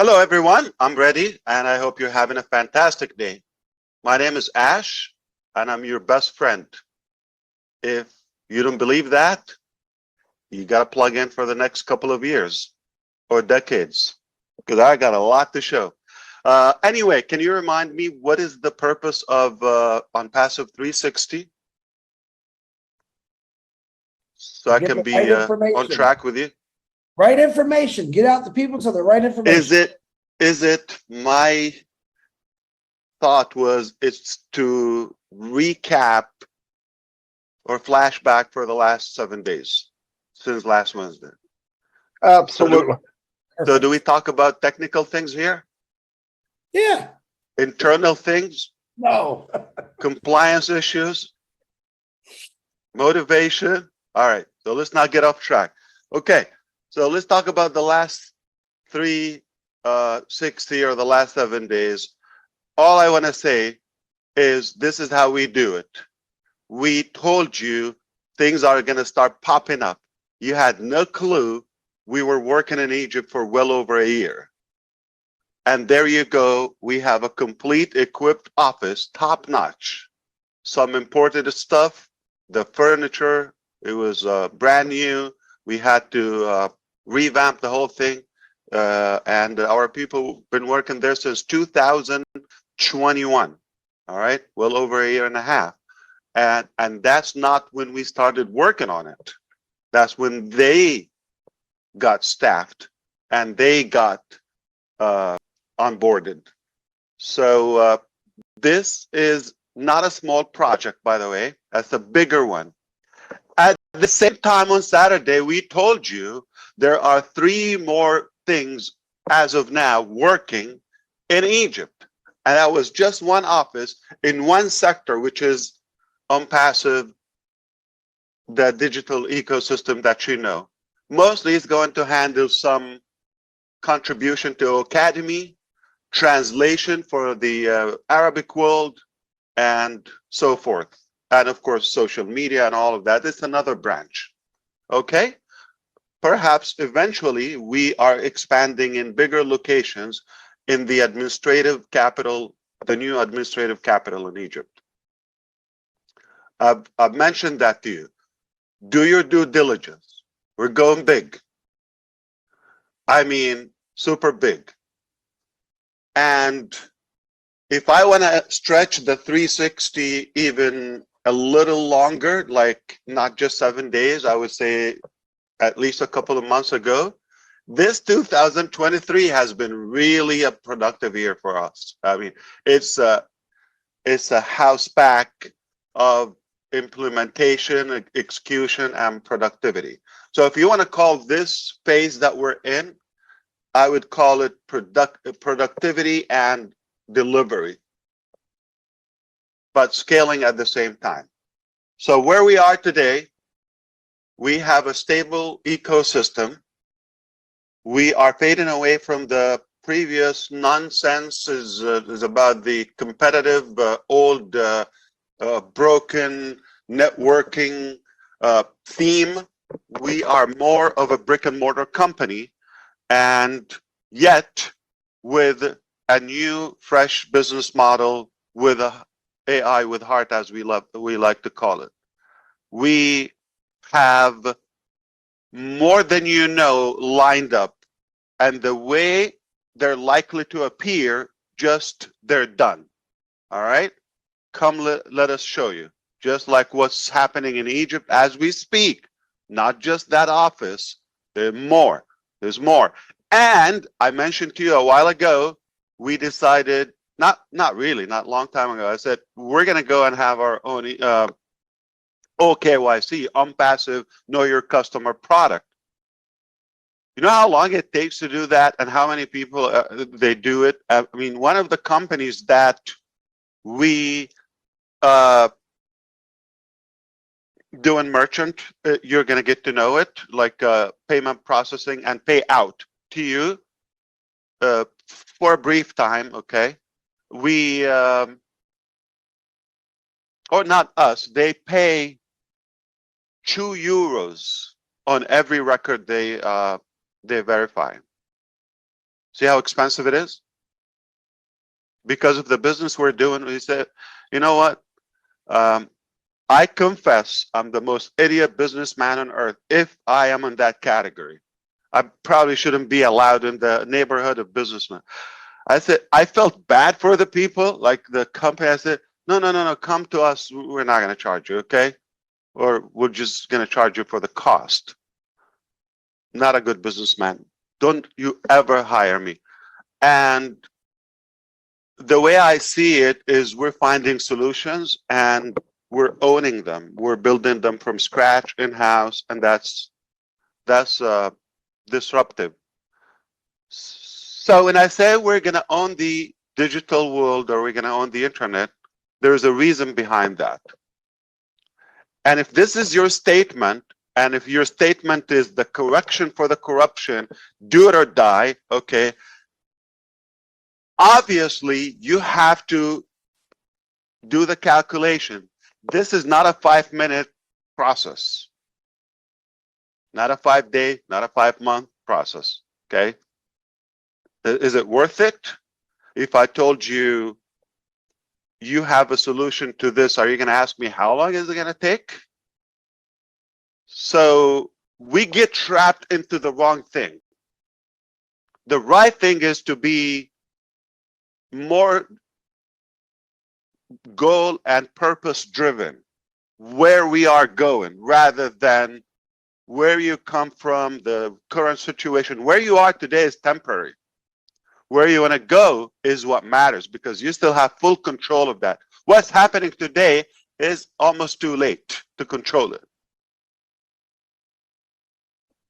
Hello, everyone. I'm ready, and I hope you're having a fantastic day. My name is Ash, and I'm your best friend. If you don't believe that, you got to plug in for the next couple of years or decades, because I got a lot to show. Anyway, can you remind me what is the purpose of Onpassive 360? So I Get can the right be on information. track with you. Right information. Get out the people to the right Is information. it my thought was it's to recap or flashback for the last 7 days since last Wednesday. So do, Absolutely. so do we Perfect. talk about technical things here? Yeah. Internal things, No. compliance issues, motivation? All right, so let's not get off track. Okay, so let's talk about the last 360 or the last 7 days. All I want to say is this is how we do it. We told you things are going to start popping up. You had no clue we were working in Egypt for well over a year. And there you go. We have a complete equipped office, top notch. Some imported stuff, the furniture, it was brand new. We had to revamp the whole thing. And our people been working there since 2021. All right, well over a year and a half. And that's not when we started working on it. That's when they got staffed and they got onboarded. So this is not a small project, by the way. That's a bigger one. At the same time on Saturday, we told you there are 3 more things as of now working in Egypt. And that was just one office in one sector, which is Onpassive, the digital ecosystem that you know. Mostly it's going to handle some contribution to Academy, translation for the Arabic world, and so forth. And of course, social media and all of that. It's another branch. Okay? Perhaps eventually we are expanding in bigger locations in the administrative capital, the new administrative capital in Egypt. I've mentioned that to you. Do your due diligence. We're going big. I mean, super big. And if I want to stretch the 360 even a little longer, like not just 7 days, I would say at least a couple of months ago, this 2023 has been really a productive year for us. I mean, it's a house pack of implementation, execution, and productivity. So if you want to call this phase that we're in, I would call it productivity and delivery, but scaling at the same time. So where we are today, we have a stable ecosystem. We are fading away from the previous nonsense is about the competitive, old, broken networking theme. We are more of a brick and mortar company, and yet with a new, fresh business model with a AI with heart, as we like to call it. We have more than you know lined up, and the way they're likely to appear, just they're done. All right, come let us show you. Just like what's happening in Egypt as we speak, not just that office. There's more. There's more. And I mentioned to you a while ago, we decided, not really, not a long time ago, I said, we're going to go and have our own OKYC, Onpassive, Know Your Customer product. You know how long it takes to do that and how many people they do it? I mean, one of the companies that we doing merchant, you're going to get to know it, like payment processing and pay out to you for a brief time, okay? We, or not us, they pay €2 on every record they verify. See how expensive it is? Because of the business we're doing, we said, you know what? I confess I'm the most idiot businessman on earth if I am in that category. I probably shouldn't be allowed in the neighborhood of businessmen. I said, I felt bad for the people, like the company. I said, no, come to us. We're not going to charge you, okay? Or we're just going to charge you for the cost. Not a good businessman. Don't you ever hire me. And the way I see it is we're finding solutions and we're owning them. We're building them from scratch in-house, and that's disruptive. So when I say we're going to own the digital world or we're going to own the internet, there's a reason behind that. And if this is your statement, and if your statement is the correction for the corruption, do it or die, okay, obviously you have to do the calculation. This is not a 5-minute process, not a 5-day, not a 5-month process, okay? Is it worth it? If I told you you have a solution to this, are you going to ask me how long is it going to take? So we get trapped into the wrong thing. The right thing is to be more goal and purpose driven, where we are going, rather than where you come from, the current situation. Where you are today is temporary. Where you want to go is what matters, because you still have full control of that. What's happening today is almost too late to control it.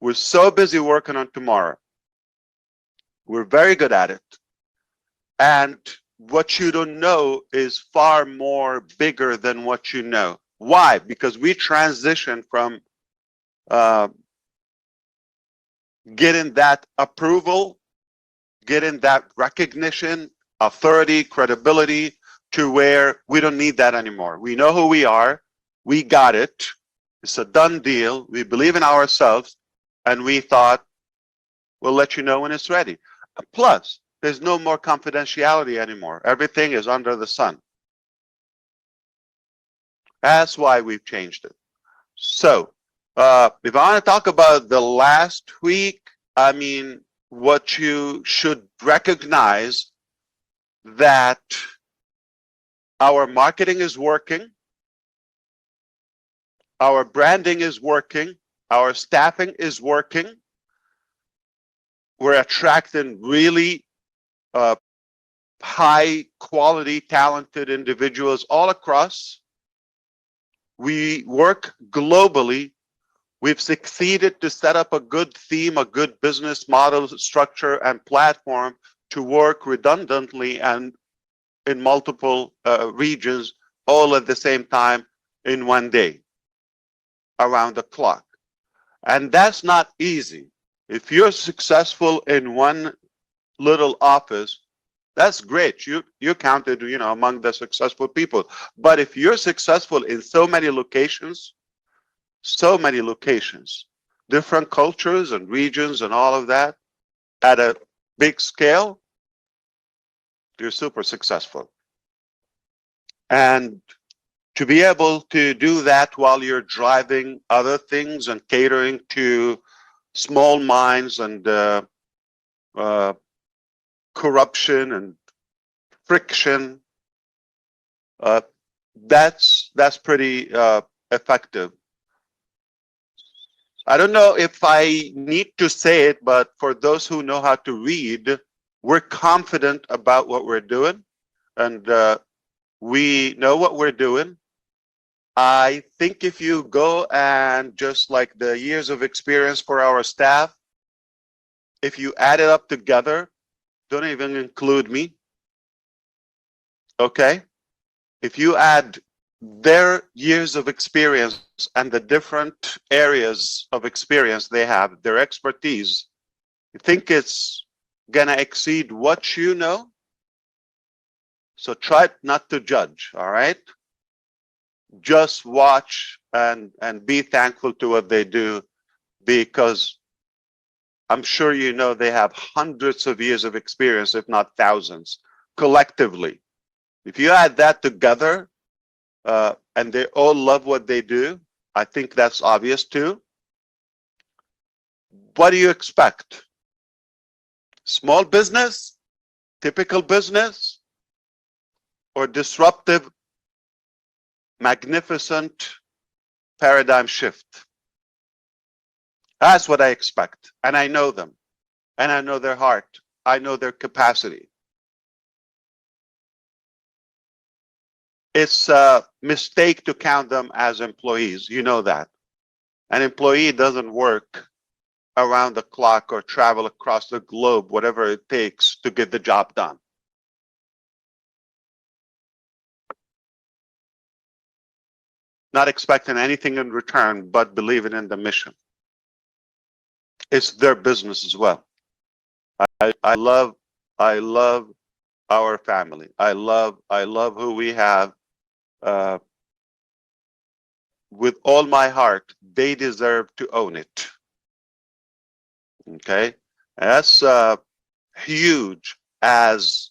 We're so busy working on tomorrow. We're very good at it. And what you don't know is far more bigger than what you know. Why? Because we transition from getting that approval, getting that recognition, authority, credibility, to where we don't need that anymore. We know who we are. We got it. It's a done deal. We believe in ourselves. And we thought, we'll let you know when it's ready. Plus, there's no more confidentiality anymore. Everything is under the sun. That's why we've changed it. So, if I want to talk about the last week, I mean, what you should recognize that our marketing is working, our branding is working, our staffing is working. We're attracting really high quality, talented individuals all across. We work globally. We've succeeded to set up a good theme, a good business model, structure, and platform to work redundantly and in multiple regions all at the same time in one day, around the clock. And that's not easy. If you're successful in one little office, that's great. You counted, among the successful people. But if you're successful in so many locations, different cultures and regions and all of that, at a big scale, you're super successful. And to be able to do that while you're driving other things and catering to small minds and corruption and friction, that's pretty effective. I don't know if I need to say it, but for those who know how to read, we're confident about what we're doing, and we know what we're doing. I think if you go and just like the years of experience for our staff, if you add it up together, don't even include me, okay? If you add their years of experience and the different areas of experience they have, their expertise, you think it's gonna exceed what you know? So try not to judge, all right? Just watch and be thankful to what they do, because I'm sure you know they have hundreds of years of experience, if not thousands, collectively. If you add that together, and they all love what they do, I think that's obvious too. What do you expect? Small business, typical business, or disruptive, magnificent paradigm shift? That's what I expect. And I know them. And I know their heart. I know their capacity. It's a mistake to count them as employees. You know that. An employee doesn't work around the clock or travel across the globe, whatever it takes to get the job done. Not expecting anything in return, but believing in the mission. It's their business as well. I love our family. I love who we have. With all my heart, they deserve to own it. Okay, that's huge, as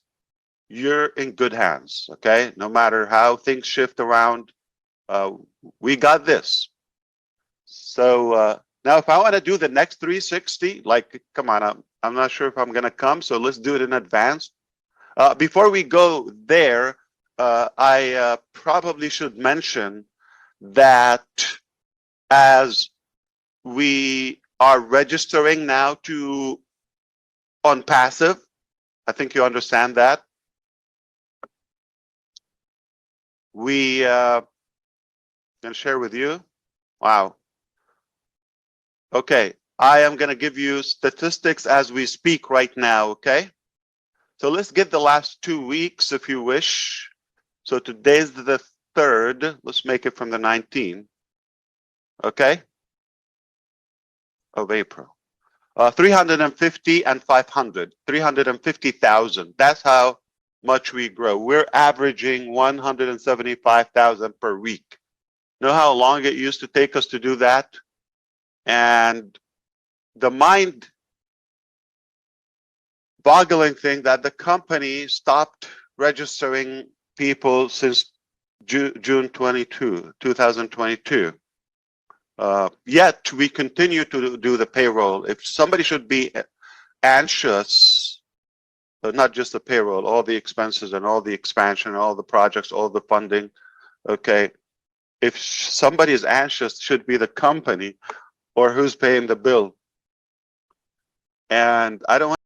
you're in good hands. Okay, no matter how things shift around, we got this. So now, if I want to do the next 360, like, come on, I'm not sure if I'm gonna come, so let's do it in advance. Before we go there, I probably should mention that as we are registering now to Onpassive, I think you understand that. We can share with you. Wow. Okay, I am going to give you statistics as we speak right now, okay? So let's get the last 2 weeks if you wish. So today's the 3rd. Let's make it from the 19th. Okay? Of April. 350 and 500. 350,000. That's how much we grow. We're averaging 175,000 per week. Know how long it used to take us to do that? And the mind-boggling thing that the company stopped registering people since June 22, 2022. Yet we continue to do the payroll. If somebody should be anxious, not just the payroll, all the expenses and all the expansion, all the projects, all the funding, okay, if somebody is anxious, it should be the company or who's paying the bill. And I don't want